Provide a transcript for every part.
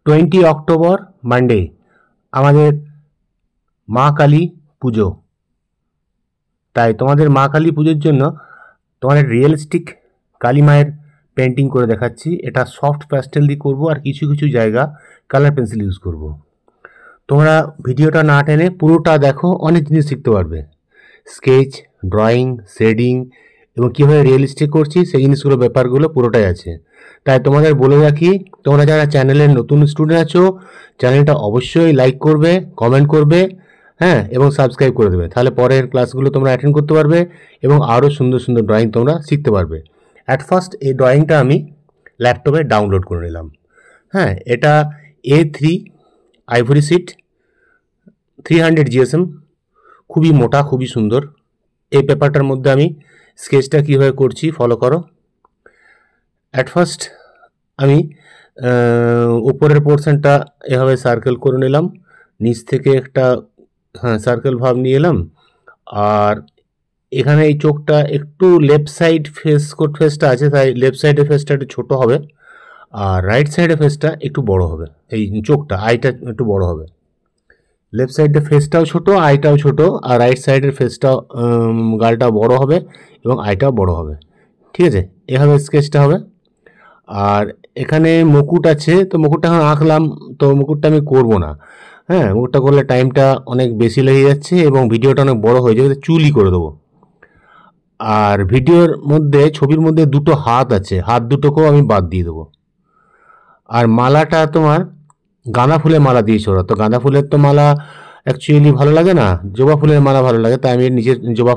20 October Monday আমাদের মা কালী পুজো। তাই তোমাদের মা কালী পুজোর জন্য তোমাদের রিয়েলিস্টিক কালী মায়ের পেন্টিং করে দেখাচ্ছি। এটা সফট প্যাস্টেল দিয়ে করবো, আর কিছু কিছু জায়গা কালার পেন্সিল ইউজ করব। তোমরা ভিডিওটা না টেনে পুরোটা দেখো, অনেক জিনিস শিখতে পারবে। স্কেচ, ড্রয়িং, শেডিং এবং কীভাবে রিয়েলিস্টিক করছি সেই জিনিসগুলো, ব্যাপারগুলো পুরোটাই আছে। তাই তোমাদের বলে রাখি, তোমরা যারা চ্যানেলের নতুন স্টুডেন্ট আছো, চ্যানেলটা অবশ্যই লাইক করবে, কমেন্ট করবে, হ্যাঁ, এবং সাবস্ক্রাইব করে দেবে। তাহলে পরের ক্লাসগুলো তোমরা অ্যাটেন্ড করতে পারবে এবং আরও সুন্দর সুন্দর ড্রয়িং তোমরা শিখতে পারবে। অ্যাট ফার্স্ট এই ড্রয়িংটা আমি ল্যাপটপে ডাউনলোড করে নিলাম। হ্যাঁ, এটা A3 আইভরি শিট 300 GSM, খুবই মোটা, খুবই সুন্দর। এই পেপারটার মধ্যে আমি স্কেচটা কীভাবে করছি ফলো করো। অ্যাট ফার্স্ট আমি উপরের পোর্শনটা এভাবে সার্কেল করে নিলাম, নিচ থেকে একটা সার্কেল ভাব নিয়ে এলাম। আর এখানে এই চোখটা একটু লেফট সাইড ফেসটা আছে, তাই লেফট সাইডের ফেসটা একটু ছোটো হবে, আর রাইট সাইডের ফেসটা একটু বড় হবে। এই চোখটা, আইটা একটু বড় হবে। লেফট সাইডের ফেসটাও ছোট, আইটাও ছোট, আর রাইট সাইডের ফেসটা গালটা বড় হবে এবং আইটাও বড় হবে। ঠিক আছে, এভাবে স্কেচটা হবে। আর এখানে মুকুট আছে, তো মুকুটটা এখন আঁকলাম, তো মুকুটটা আমি করব না। হ্যাঁ, মুকুটটা করলে টাইমটা অনেক বেশি লেগে যাচ্ছে এবং ভিডিওটা অনেক বড় হয়ে যাবে, চুলই করে দেবো। আর ভিডিওর মধ্যে, ছবির মধ্যে দুটো হাত আছে, হাত দুটোকেও আমি বাদ দিয়ে দেবো। আর মালাটা তোমার গাঁদা ফুলের মালা দিয়েছো ওরা, তো গাঁদা ফুলের তো মালা অ্যাকচুয়ালি ভালো লাগে না, জবা ফুলের মালা ভালো লাগে, তাই আমি নিচে জবা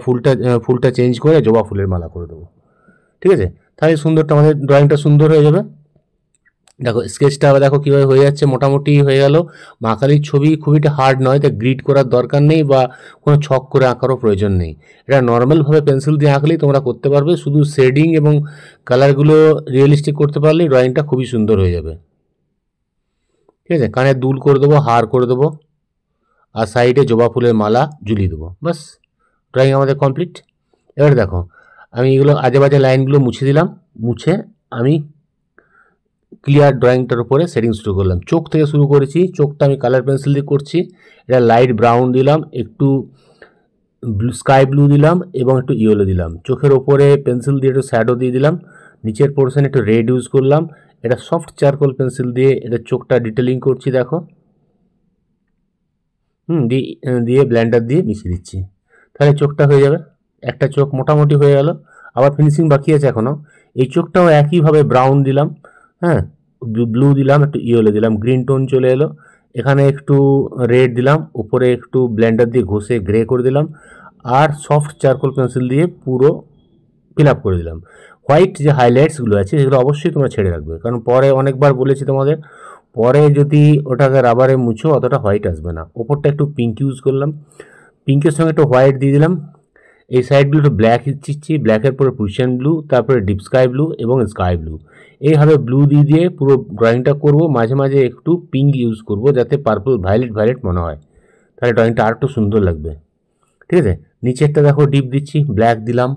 ফুলটা চেঞ্জ করে জবা ফুলের মালা করে দেবো। ঠিক আছে, তাহলে সুন্দরটা, আমাদের ড্রয়িংটা সুন্দর হয়ে যাবে। দেখো স্কেচটা দেখো কীভাবে হয়ে যাচ্ছে, মোটামুটি হয়ে গেল। মা কালীর ছবি খুব একটা হার্ড নয়, তাই গ্রিড করার দরকার নেই বা কোনো ছক করে আঁকারও প্রয়োজন নেই। এটা নর্মালভাবে পেন্সিল দিয়ে আঁকলেই তোমরা করতে পারবে। শুধু শেডিং এবং কালারগুলো রিয়েলিস্টিক করতে পারলেই ড্রয়িংটা খুবই সুন্দর হয়ে যাবে। ঠিক আছে, কানের দুল করে দেবো, হার করে দেবো, আর সাইডে জবা ফুলের মালা ঝুলিয়ে দেবো, বাস ড্রয়িং আমাদের কমপ্লিট। এবার দেখো, আমি এগুলো আজে বাজে লাইনগুলো মুছে দিলাম, মুছে আমি ক্লিয়ার ড্রয়িংটার উপরে সেটিং শুরু করলাম। চোখ থেকে শুরু করেছি, চোখটা আমি কালার পেন্সিল দিয়ে করছি। এটা লাইট ব্রাউন দিলাম, একটু স্কাই ব্লু দিলাম এবং একটু ইয়েলো দিলাম। চোখের ওপরে পেন্সিল দিয়ে একটু শ্যাডো দিয়ে দিলাম, নিচের পোর্শনে একটু রেড ইউজ করলাম। এটা সফট চারকোল পেন্সিল দিয়ে এটা চোখটা ডিটেলিং করছি, দেখো। দিয়ে ব্লেন্ডার দিয়ে মিশিয়ে দিচ্ছি, তাহলে চোখটা হয়ে যাবে। একটা চোখ মোটামুটি হয়ে গেল, আবার ফিনিশিং বাকি আছে এখনও। এই চোখটাও একইভাবে ব্রাউন দিলাম, হ্যাঁ, ব্লু দিলাম, একটু ইয়েলো দিলাম, গ্রিন টোন চলে এলো। এখানে একটু রেড দিলাম, উপরে একটু ব্লেন্ডার দিয়ে ঘষে গ্রে করে দিলাম, আর সফট চারকোল পেন্সিল দিয়ে পুরো ফিল আপ করে দিলাম। হোয়াইট যে হাইলাইটসগুলো আছে সেগুলো অবশ্যই তোমরা ছেড়ে রাখবে, কারণ পরে অনেকবার বলেছি তোমাদের, পরে যদি ওটাকে রাবারে মুছো অতটা হোয়াইট আসবে না। ওপরটা একটু পিঙ্ক ইউজ করলাম, পিঙ্কের সঙ্গে একটু হোয়াইট দিয়ে দিলাম। এই সাইডগুলো একটু ব্ল্যাক দিচ্ছি, ব্ল্যাকের পরে পুশিয়ান ব্লু, তারপরে ডিপ স্কাই ব্লু এবং স্কাই ব্লু। এইভাবে ব্লু দিয়ে পুরো ড্রয়িংটা করব। মাঝে মাঝে একটু পিঙ্ক ইউজ করব, যাতে পার্পল ভায়োলেট মনে হয়, তাহলে ড্রয়িংটা আর একটু সুন্দর লাগবে। ঠিক আছে, নিচেরটা দেখো ডিপ দিচ্ছি, ব্ল্যাক দিলাম,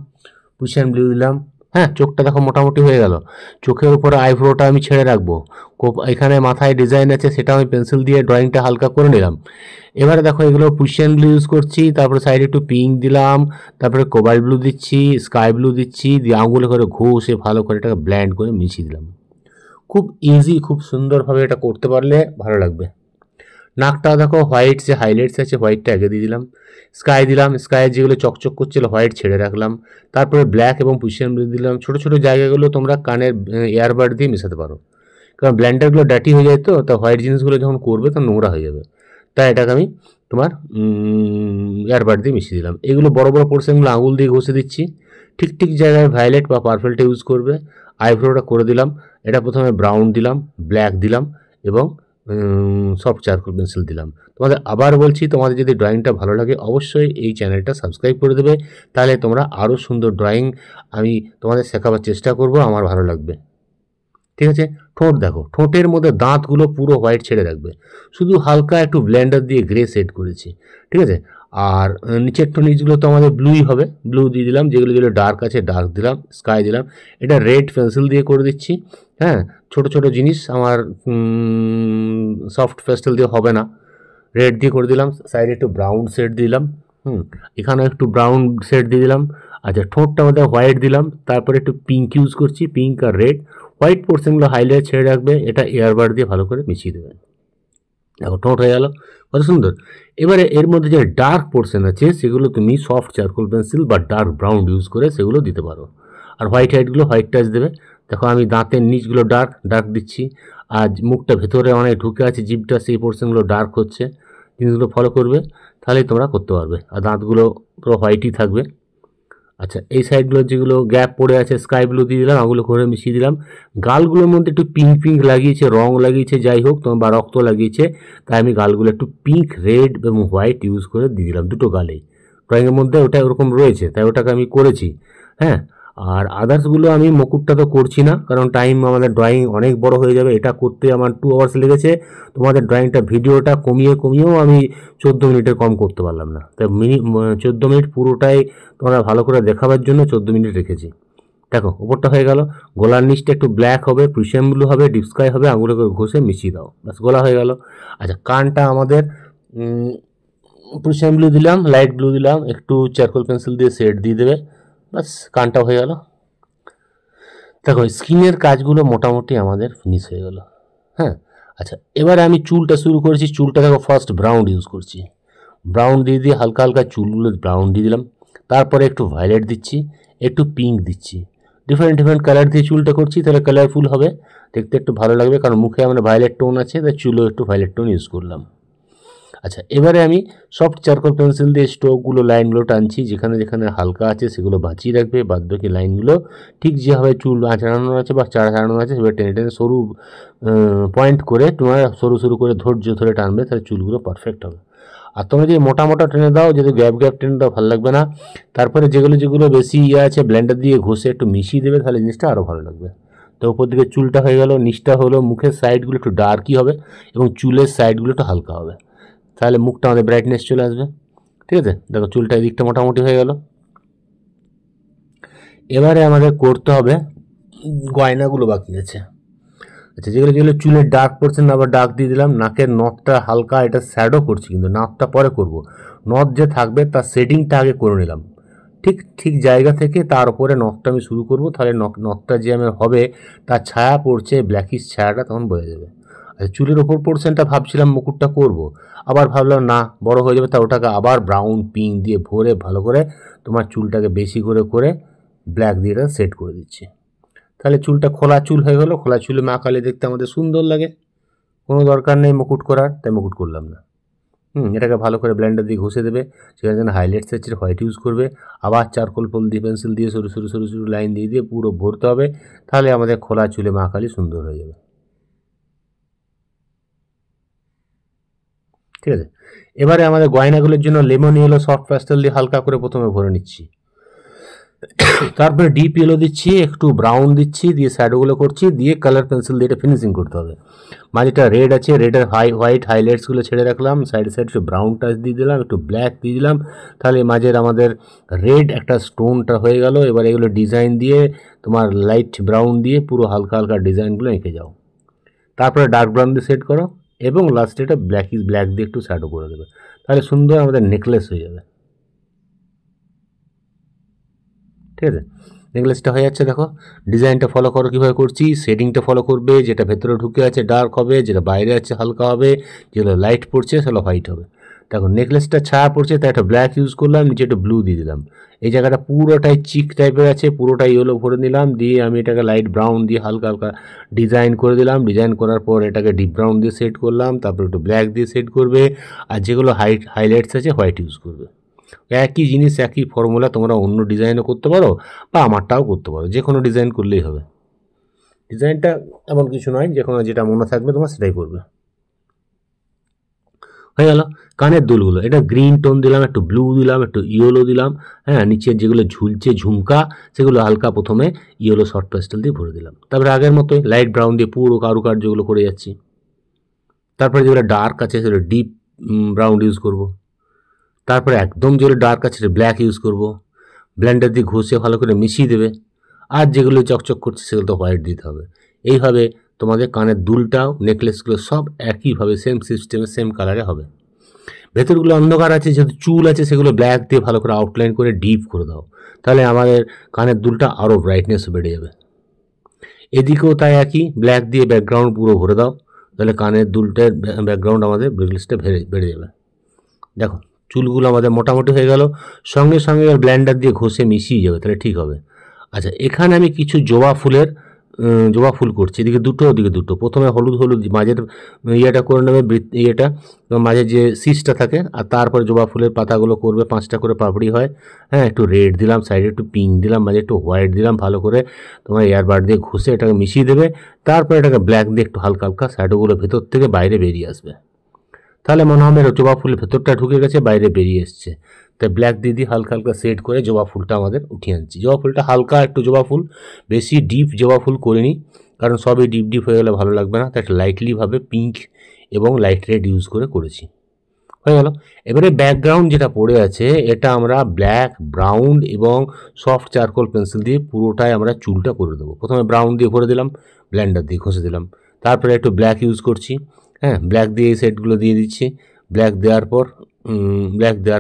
পুশিয়ান ব্লু দিলাম। হ্যাঁ, চোখটা দেখো মোটামুটি হয়ে গেল। চোখের উপরে আইব্রোটা আমি ছেড়ে রাখবো, এখানে মাথায় ডিজাইন আছে, সেটা আমি পেন্সিল দিয়ে ড্রয়িংটা হালকা করে নিলাম। এবারে দেখো এগুলো পুশিয়ান ব্লু ইউজ করছি, তারপরে সাইডে একটু পিঙ্ক দিলাম, তারপরে কোবাল্ট ব্লু দিচ্ছি, স্কাই ব্লু দিচ্ছি, দিয়ে আঙুলে করে ঘষে ভালো করে এটাকে ব্ল্যান্ড করে মিশিয়ে দিলাম। খুব ইজি, খুব সুন্দরভাবে এটা করতে পারলে ভালো লাগবে। নাকটা দেখো হোয়াইট যে হাইলাইটস আছে হোয়াইটটা আগে দিয়ে দিলাম, স্কাই দিলাম, স্কাইয়ের যেগুলো চকচক করছিল হোয়াইট ছেড়ে রাখলাম, তারপরে ব্ল্যাক এবং পুশিয়ান ব্লু দিলাম। ছোটো ছোটো জায়গাগুলো তোমরা কানের এয়ারবাড দিয়ে মেশাতে পারো, কারণ ব্ল্যান্ডারগুলো ডার্টি হয়ে যায়, তো হোয়াইট জিনিসগুলো যখন করবে তখন নোংরা হয়ে যাবে, তাই এটাকে আমি তোমার এয়ারবাড দিয়ে মিশিয়ে দিলাম। এগুলো বড় বড় পোর্শনগুলো আঙুল দিয়ে ঘষে দিচ্ছি, ঠিক ঠিক জায়গায় ভায়োলেট বা পার্পলটা ইউজ করবে। আইব্রোটা করে দিলাম, এটা প্রথমে ব্রাউন দিলাম, ব্ল্যাক দিলাম এবং সফট চারকোল পেন্সিল দিলাম। তোমাদের আবার বলছি, তোমাদের যদি ড্রয়িংটা ভালো লাগে অবশ্যই এই চ্যানেলটা সাবস্ক্রাইব করে দেবে, তাহলে তোমরা আরও সুন্দর ড্রয়িং আমি তোমাদের শেখাবার চেষ্টা করব, আমার ভালো লাগবে। ঠিক আছে, ঠোঁট দেখো, ঠোঁটের মধ্যে দাঁতগুলো পুরো হোয়াইট ছেড়ে রাখবে, শুধু হালকা একটু ব্লেন্ডার দিয়ে গ্রে শেড করেছি। ঠিক আছে, আর নিচের নিচগুলো তো আমাদের ব্লুই হবে, ব্লু দিয়ে দিলাম, যেগুলো যেগুলো ডার্ক আছে ডার্ক দিলাম, স্কাই দিলাম। এটা রেড পেন্সিল দিয়ে করে দিচ্ছি। হ্যাঁ, ছোট ছোট জিনিস আমার সফট পেস্টেল দিয়ে হবে না, রেড দিয়ে করে দিলাম। সাইডে একটু ব্রাউন শেড দিলাম, এখানেও একটু ব্রাউন শেড দিয়ে দিলাম। আচ্ছা, ঠোঁটটা আমাদের হোয়াইট দিলাম, তারপরে একটু পিঙ্ক ইউজ করছি, পিঙ্ক আর রেড। হোয়াইট পোর্শনগুলো হাইলাইট ছেড়ে রাখবে, এটা এয়ারবার দিয়ে ভালো করে মিশিয়ে দেবেন। দেখো ঠোঁট হয়ে গেল, কত সুন্দর। এবারে এর মধ্যে যে ডার্ক পোর্শন আছে সেগুলো তুমি সফট চারকোল পেন্সিল বা ডার্ক ব্রাউন ইউজ করে সেগুলো দিতে পারো। আর হোয়াইট হাইটগুলো হোয়াইট টাচ দেবে। দেখো আমি দাঁতের নিচগুলো ডার্ক ডার্ক দিচ্ছি, আর মুখটা ভেতরে অনেক ঢুকে আছে, জিভটা সেই পোর্শনগুলো ডার্ক হচ্ছে। জিনিসগুলো ফলো করবে, তাহলেই তোমরা করতে পারবে। আর দাঁতগুলো পুরো হোয়াইটই থাকবে। আচ্ছা, এই সাইডগুলো যেগুলো গ্যাপ পড়ে আছে স্কাই ব্লু দিয়ে দিলাম, ওগুলো করে মিশিয়ে দিলাম। গালগুলোর মধ্যে একটু পিঙ্ক পিঙ্ক লাগিয়েছে, রং লাগিয়েছে, যাই হোক তোমার বা রক্ত লাগিয়েছে, তাই আমি গালগুলো একটু পিঙ্ক, রেড এবং হোয়াইট ইউজ করে দিয়ে দিলাম দুটো গালেই। ড্রয়িংয়ের মধ্যে ওটা ওরকম রয়েছে, তাই ওটাকে আমি করেছি। হ্যাঁ, আর আদার্সগুলো আমি মুকুটটা তো করছি না, কারণ টাইম আমাদের ড্রয়িং অনেক বড় হয়ে যাবে। এটা করতে আমার 2 আওয়ার্স লেগেছে। তোমাদের ড্রয়িংটা ভিডিওটা কমিয়েও আমি 14 মিনিটের কম করতে পারলাম না, তাই 14 মিনিট পুরোটাই তোমরা ভালো করে দেখাবার জন্য 14 মিনিট রেখেছি। দেখো উপরটা হয়ে গেল, গলার নিচটা একটু ব্ল্যাক হবে, প্রিশিয়াম ব্লু হবে, ডিপ স্কাই হবে, আঙুলে করে ঘষে মিশিয়ে দাও, ব্যাস গলা হয়ে গেল। আচ্ছা, কানটা আমাদের প্রিশিয়াম ব্লু দিলাম, লাইট ব্লু দিলাম, একটু চারকোল পেন্সিল দিয়ে শেড দিয়ে দেবে, ব্যাস কানটা হয়ে গেল। দেখো স্কিনের কাজগুলো মোটামুটি আমাদের ফিনিশ হয়ে গেল। হ্যাঁ, আচ্ছা এবারে আমি চুলটা শুরু করেছি। চুলটা দেখো ফার্স্ট ব্রাউন ইউজ করছি, ব্রাউন দিয়ে দিয়ে হালকা হালকা চুলগুলো ব্রাউন দিয়ে দিলাম। তারপরে একটু ভায়োলেট দিচ্ছি, একটু পিঙ্ক দিচ্ছি, ডিফারেন্ট ডিফারেন্ট কালার দিয়ে চুলটা করছি, তাহলে কালারফুল হবে, দেখতে একটু ভালো লাগবে। কারণ মুখে আমার ভায়োলেট টোন আছে, তাই চুলও একটু ভায়োলেট টোন ইউজ করলাম। আচ্ছা, এবারে আমি সফট চারকোল পেন্সিল দিয়ে স্ট্রোকগুলো লাইনগুলো টানছি, যেখানে যেখানে হালকা আছে সেগুলো বাঁচিয়ে রাখবে, বাদ বাকি লাইনগুলো ঠিক যেভাবে চুল আঁচড়ানো আছে বা চাড়ানো আছে সেভাবে টেনে টেনে সরু পয়েন্ট করে তোমার সরু সরু করে ধৈর্য ধরে টানবে, তাহলে চুলগুলো পারফেক্ট হবে। আর তোমরা যদি মোটা মোটা টেনে দাও, যদি গ্যাপ গ্যাপ টেনে দাও ভালো লাগবে না। তারপরে যেগুলো যেগুলো বেশি আছে ব্লেন্ডার দিয়ে ঘষে একটু মিশিয়ে দেবে, তাহলে জিনিসটা আরও ভালো লাগবে। তো উপর দিকে চুলটা হয়ে গেল, নিচটা হলো, মুখের সাইডগুলো একটু ডার্কই হবে এবং চুলের সাইডগুলো একটু হালকা হবে, তাহলে মুখটা আমাদের ব্রাইটনেস চলে আসবে। ঠিক আছে, দেখো চুলটা এদিকটা মোটামুটি হয়ে গেল। এবারে আমাদের করতে হবে গয়নাগুলো বাকি আছে। আচ্ছা, যেগুলো যেগুলো চুলের ডার্ক পোর্শন আবার ডার্ক দিয়ে দিলাম। নাকের নথটা হালকা, এটা শ্যাডো করছি, কিন্তু নাকটা পরে করব। নথ যে থাকবে তার শেডিংটা আগে করে নিলাম ঠিক ঠিক জায়গা থেকে, তার উপরে নথটা আমি শুরু করব, তাহলে নথটা যে আমার হবে তার ছায়া পড়ছে, ব্ল্যাকিশ ছায়াটা তখন বোঝা যাবে। আচ্ছা, চুলের ওপর পোর্শনটা ভাবছিলাম মুকুটটা করব, আবার ভাবলাম না বড় হয়ে যাবে, তা ওটাকে আবার ব্রাউন পিঙ্ক দিয়ে ভরে ভালো করে তোমার চুলটাকে বেশি করে করে ব্ল্যাক দিয়ে এটা সেট করে দিচ্ছি। তাহলে চুলটা খোলা চুল হয়ে গেলো। খোলা চুলে মা কালী দেখতে আমাদের সুন্দর লাগে, কোনো দরকার নেই মুকুট করার, তাই মুকুট করলাম না। এটাকে ভালো করে ব্লেন্ডার দিয়ে ঘষে দেবে, সেখানে যেন হাইলাইটস আছে হোয়াইট ইউজ করবে, আবার চারকোল পোল দিয়ে পেন্সিল দিয়ে সরু সরু সরু সরু লাইন দিয়ে দিয়ে পুরো ভরতে হবে, তাহলে আমাদের খোলা চুলে মা কালী সুন্দর হয়ে যাবে। ঠিক আছে, এবারে আমাদের গয়নাগুলোর জন্য লেমন ইয়েলো সফট প্যাস্টেল দিয়ে হালকা করে প্রথমে ভরে নিচ্ছি, তারপরে ডিপ ইয়েলো দিচ্ছি, একটু ব্রাউন দিচ্ছি, দিয়ে শ্যাডোগুলো করছি, দিয়ে কালার পেন্সিল দিয়ে এটা ফিনিশিং করতে হবে। মাঝেটা রেড আছে, রেডের হোয়াইট হাইলাইটসগুলো ছেড়ে রাখলাম, সাইডে সাইড একটু ব্রাউন টাচ দিয়ে দিলাম, একটু ব্ল্যাক দিয়ে দিলাম, তাহলে মাঝের আমাদের রেড একটা স্টোনটা হয়ে গেল। এবার এগুলো ডিজাইন দিয়ে তোমার লাইট ব্রাউন দিয়ে পুরো হালকা হালকা ডিজাইনগুলো এঁকে যাও, তারপরে ডার্ক ব্রাউন দিয়ে সেট করো এবং লাস্টে এটা ব্ল্যাক দিয়ে একটু শ্যাডো করে দেবে, তাহলে সুন্দর আমাদের নেকলেস হয়ে যাবে। ঠিক আছে, নেকলেসটা হয়ে যাচ্ছে। দেখো ডিজাইনটা ফলো করো কীভাবে করছি, শেডিংটা ফলো করবে, যেটা ভেতরে ঢুকে আছে ডার্ক হবে, যেটা বাইরে আছে হালকা হবে, যেগুলো লাইট পড়ছে সেগুলো হোয়াইট হবে। দেখো নেকলেসটা ছায়া পড়ছে, তাই একটা ব্ল্যাক ইউজ করলাম, নিচে একটু ব্লু দিয়ে দিলাম। এই জায়গাটা পুরোটাই চিক টাইপের আছে, পুরোটাই ইয়েলো ভরে নিলাম, দিয়ে আমি এটাকে লাইট ব্রাউন দিয়ে হালকা হালকা ডিজাইন করে দিলাম। ডিজাইন করার পর এটাকে ডিপ ব্রাউন দিয়ে সেট করলাম, তারপর একটু ব্ল্যাক দিয়ে সেট করবে, আর যেগুলো হাইলাইটস আছে হোয়াইট ইউজ করবে। একই জিনিস একই ফর্মুলা, তোমরা অন্য ডিজাইনও করতে পারো বা আমারটাও করতে পারো, যে কোনো ডিজাইন করলেই হবে। ডিজাইনটা এমন কিছু নয়, যে কোনো যেটা মনে থাকবে তোমার সেটাই করবে। হয়ে গেল কানের দুলগুলো, এটা গ্রিন টোন দিলাম, একটু ব্লু দিলাম, একটু ইয়েলো দিলাম। হ্যাঁ, নিচের যেগুলো ঝুলছে ঝুমকা সেগুলো হালকা প্রথমে ইয়েলো শর্ট পেস্টেল দিয়ে ভরে দিলাম, তারপরে আগের মতোই লাইট ব্রাউন দিয়ে পুরো কারুকার্যগুলো করে যাচ্ছি। তারপরে যেগুলো ডার্ক আছে সেগুলো ডিপ ব্রাউন ইউজ করব। তারপরে একদম যেগুলো ডার্ক আছে ব্ল্যাক ইউজ করব, ব্লেন্ডার দিয়ে ঘষে ভালো করে মিশিয়ে দেবে। আর যেগুলো চকচক করছে সেগুলো তো হোয়াইট দিতে হবে। এইভাবে তোমাদের কানের দুলটাও নেকলেসগুলো সব একইভাবে সেম সিস্টেমে সেম কালারে হবে। ভেতরগুলো অন্ধকার আছে, যেহেতু চুল আছে সেগুলো ব্ল্যাক দিয়ে ভালো করে আউটলাইন করে ডিপ করে দাও, তাহলে আমাদের কানের দুলটা আরও ব্রাইটনেস বেড়ে যাবে। এদিকেও তাই একই, ব্ল্যাক দিয়ে ব্যাকগ্রাউন্ড পুরো ভরে দাও, তাহলে কানের দুলটার ব্যাকগ্রাউন্ড আমাদের ব্রেসলেটটা বেড়ে যাবে। দেখো চুলগুলো আমাদের মোটামুটি হয়ে গেল, সঙ্গে সঙ্গে ব্লেন্ডার দিয়ে ঘষে মিশিয়ে যাবে, তাহলে ঠিক হবে। আচ্ছা, এখানে আমি কিছু জবা ফুল করছি, এদিকে দুটো ওদিকে দুটো। প্রথমে হলুদ মাঝের ইয়েটা করে নেবে, ইয়েটা মাঝে যে সিসটা থাকে, আর তারপরে জবা ফুলের পাতাগুলো করবে, 5টা করে পাপড়ি হয়। হ্যাঁ, একটু রেড দিলাম, সাইডে একটু পিঙ্ক দিলাম, মাঝে একটু হোয়াইট দিলাম, ভালো করে তোমার এয়ারবাড দিয়ে ঘষে এটাকে মিশিয়ে দেবে। তারপরে এটাকে ব্ল্যাক দিয়ে একটু হালকা হালকা শ্যাডোগুলো ভেতর থেকে বাইরে বেরিয়ে আসবে, তাহলে মনে হবে জবা ফুলের ভেতরটা ঢুকে গেছে, বাইরে বেরিয়ে এসছে। তাই ব্ল্যাক দিয়ে হালকা হালকা শেড করে জবা ফুলটা আমাদের উঠিয়ে আনছি। জবা ফুলটা হালকা একটু জবা ফুল, বেশি ডিপ জবা ফুল করিনি, কারণ সবই ডিপ হয়ে গেলে ভালো লাগবে না, তাই একটা লাইটলিভাবে পিঙ্ক এবং লাইট রেড ইউজ করেছি। হয়ে গেল। এবারে ব্যাকগ্রাউন্ড যেটা পড়ে আছে এটা আমরা ব্ল্যাক, ব্রাউন এবং সফট চারকোল পেন্সিল দিয়ে পুরোটাই আমরা চুলটা করে দেবো। প্রথমে ব্রাউন দিয়ে ভরে দিলাম, ব্লেন্ডার দিয়ে ঘষে দিলাম, তারপরে একটু ব্ল্যাক ইউজ করছি। হ্যাঁ, ব্ল্যাক দিয়ে এই সেটগুলো দিয়ে দিচ্ছি। ব্ল্যাক দেওয়ার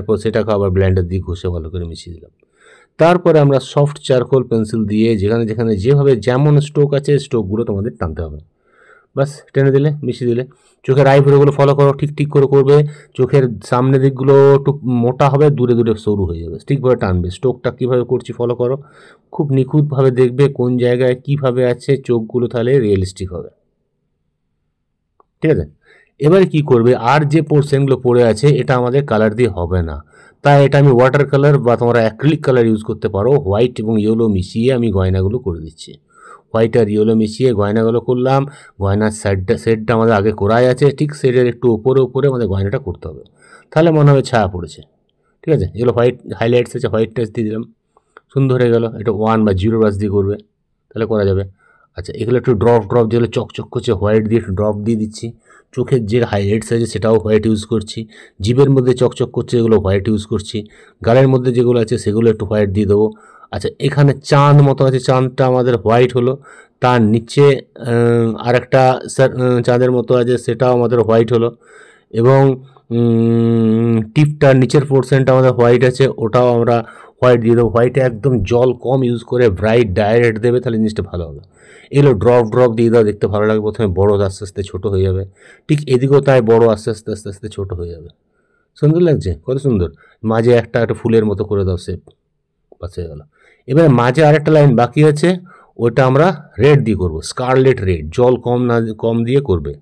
পর সেটাকে আবার ব্লেন্ডার দিয়ে ঘষে ভালো করে মিশিয়ে দিলাম। তারপরে আমরা সফট চারকোল পেন্সিল দিয়ে যেখানে যেভাবে যেমন স্ট্রোক আছে স্ট্রোকগুলো তোমাদের টানতে হবে, বাস টেনে দিলে, মিশিয়ে দিলে। চোখের আইব্রোগুলো ফলো করো, ঠিক করে করবে। চোখের সামনের দিকগুলো একটু মোটা হবে, দূরে সরু হয়ে যাবে, ঠিকভাবে টানবে। স্ট্রোকটা কীভাবে করছি ফলো করো, খুব নিখুঁতভাবে দেখবে কোন জায়গায় কীভাবে আছে চোখগুলো, তাহলে রিয়েলিস্টিক হবে। ঠিক আছে, এবারে কি করবে, আর যে পোর্শনগুলো পড়ে আছে এটা আমাদের কালার দিয়ে হবে না, তাই এটা আমি ওয়াটার কালার বা তোমরা অ্যাক্রিলিক কালার ইউজ করতে পারো। হোয়াইট এবং ইয়েলো মিশিয়ে আমি গয়নাগুলো করে দিচ্ছি। হোয়াইট আর ইয়েলো মিশিয়ে গয়নাগুলো করলাম। গয়নার সেটটা আমাদের আগে করাই আছে, ঠিক সেটের একটু উপরে আমাদের গয়নাটা করতে হবে, তাহলে মনে হবে ছায়া পড়েছে। ঠিক আছে, এগুলো হোয়াইট হাইলাইটস আছে, হোয়াইট টাচ দিয়ে দিলাম, সুন্দর হয়ে গেল। এটা 1 বা 0 ব্রাশ দিয়ে করবে, তাহলে করা যাবে। আচ্ছা, এগুলো একটু ড্রপ যেগুলো চকচক করছে হোয়াইট দিয়ে একটু ড্রপ দিয়ে দিচ্ছি। চোখের যে হাইলাইটস আছে সেটাও হোয়াইট ইউজ করছি। জিভের মধ্যে চকচক করছে এগুলো হোয়াইট ইউজ করছি। গালের মধ্যে যেগুলো আছে সেগুলো একটু হোয়াইট দিয়ে দেবো। আচ্ছা, এখানে চাঁদ মতো আছে, চাঁদটা আমাদের হোয়াইট হলো। তার নিচে আরেকটা চাঁদের মতো আছে, সেটাও আমাদের হোয়াইট হলো। এবং টিপটার নিচের পোর্শনটা আমাদের হোয়াইট আছে, ওটাও আমরা হোয়াইট দিয়ে দেবো। হোয়াইটে একদম জল কম ইউজ করে ব্রাইট ডাইরেক্ট দেবে, তাহলে জিনিসটা ভালো হবে। এগুলো ড্রপ দিয়ে দাও, দেখতে ভালো লাগে। প্রথমে বড় আস্তে আস্তে ছোটো হয়ে যাবে, ঠিক এদিকেও তাই, বড় আস্তে আস্তে ছোটো হয়ে যাবে। সুন্দর লাগছে, কত সুন্দর। মাঝে একটা ফুলের মতো করে দাও শেপ, বাস হয়ে গেল। এবারে মাঝে আরেকটা লাইন বাকি আছে, ওটা আমরা রেড দিয়ে করবো, স্কারলেট রেড, জল কম দিয়ে করবে।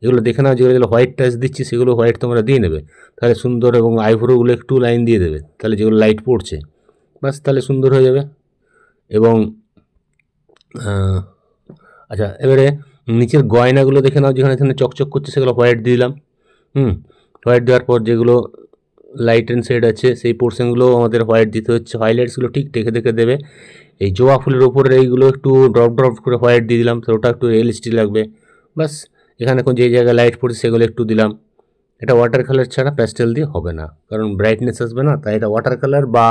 এগুলো দেখে নাও, যেগুলো হোয়াইট টাচ দিচ্ছি সেগুলো হোয়াইট তোমরা দিয়ে নেবে, তাহলে সুন্দর। এবং আইব্রোগুলো একটু লাইন দিয়ে দেবে, তাহলে যেগুলো লাইট পড়ছে বাস, তাহলে সুন্দর হয়ে যাবে। এবং আচ্ছা, এবারে নিচের গয়নাগুলো দেখে নাও, যেখানে চকচক করছে সেগুলো হোয়াইট দিয়ে দিলাম। হোয়াইট দেওয়ার পর যেগুলো লাইট অ্যান্ড শেড আছে সেই পোর্শনগুলো আমাদের হোয়াইট দিতে হচ্ছে। হাইলাইটসগুলো ঠিক দেখে দেবে। এই জবা ফুলের ওপরে এইগুলো একটু ড্রপ করে হোয়াইট দিয়ে দিলাম, তো ওটা একটু রিয়েলিস্টিক লাগবে। বাস, এখানে যে জায়গায় লাইট পড়ছে সেগুলো একটু দিলাম। এটা ওয়াটার কালার ছাড়া প্যাস্টেল দিয়ে হবে না, কারণ ব্রাইটনেস আসবে না, তাই এটা ওয়াটার কালার বা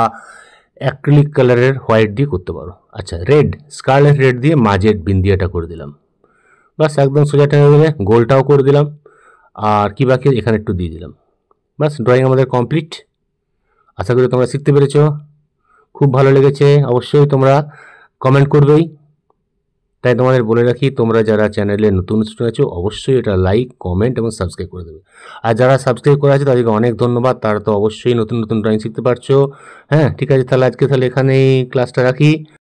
অ্যাক্রিলিক কালারের হোয়াইট দিয়ে করতে পারো। আচ্ছা, রেড, স্কারলেট রেড দিয়ে মাঝের বিন্দিয়াটা করে দিলাম, বাস একদম সোজা টেনে দেবে। গোলটাও করে দিলাম, আর কি বাকি এখানে একটু দিয়ে দিলাম, বাস ড্রয়িং আমাদের কমপ্লিট। আশা করি তোমরা শিখতে পেরেছো, খুব ভালো লেগেছে অবশ্যই তোমরা কমেন্ট করবেই। তাই তোমাদের বলে রাখি, তোমরা যারা চ্যানেলে নতুন আছো অবশ্যই এটা লাইক, কমেন্ট এবং সাবস্ক্রাইব করে দেবে। আর যারা সাবস্ক্রাইব করে আছে তাদেরকে অনেক ধন্যবাদ, তারা তো অবশ্যই নতুন ড্রয়িং শিখতে পারছো। হ্যাঁ, ঠিক আছে, তাহলে আজকে এখানেই ক্লাসটা রাখি।